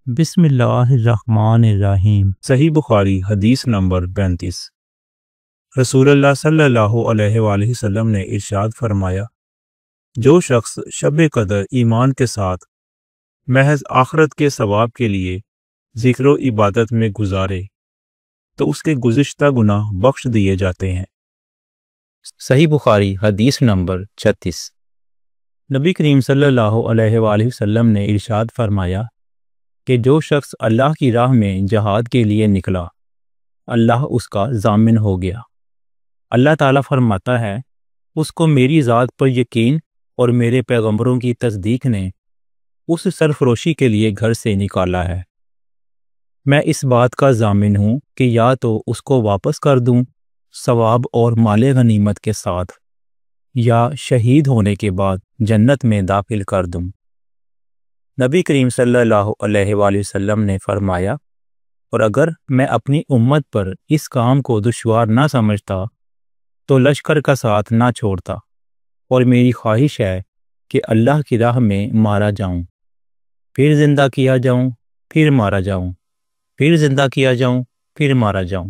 بسم اللہ الرحمن الرحیم۔ صحیح بخاری حدیث نمبر 35۔ رسول اللہ صلی اللہ علیہ وآلہ وسلم نے ارشاد فرمایا، جو شخص شب قدر ایمان کے ساتھ محض آخرت کے ثواب کے لیے ذکر و عبادت میں گزارے تو اس کے گزشتہ گناہ بخش دیے جاتے ہیں۔ صحیح بخاری حدیث نمبر 36۔ نبی کریم صلی اللہ علیہ وآلہ وسلم نے ارشاد فرمایا کہ جو شخص اللہ کی راہ میں جہاد کے لیے نکلا، اللہ اس کا ضامن ہو گیا۔ اللہ تعالیٰ فرماتا ہے، اس کو میری ذات پر یقین اور میرے پیغمبروں کی تصدیق نے اس سرفروشی کے لیے گھر سے نکالا ہے۔ میں اس بات کا ضامن ہوں کہ یا تو اس کو واپس کر دوں ثواب اور مال غنیمت کے ساتھ، یا شہید ہونے کے بعد جنت میں داخل کر دوں۔ نبی کریم صلی اللہ علیہ وآلہ وسلم نے فرمایا، اور اگر میں اپنی امت پر اس کام کو دشوار نہ سمجھتا تو لشکر کا ساتھ نہ چھوڑتا، اور میری خواہش ہے کہ اللہ کی راہ میں مارا جاؤں، پھر زندہ کیا جاؤں، پھر مارا جاؤں، پھر زندہ کیا جاؤں، پھر مارا جاؤں۔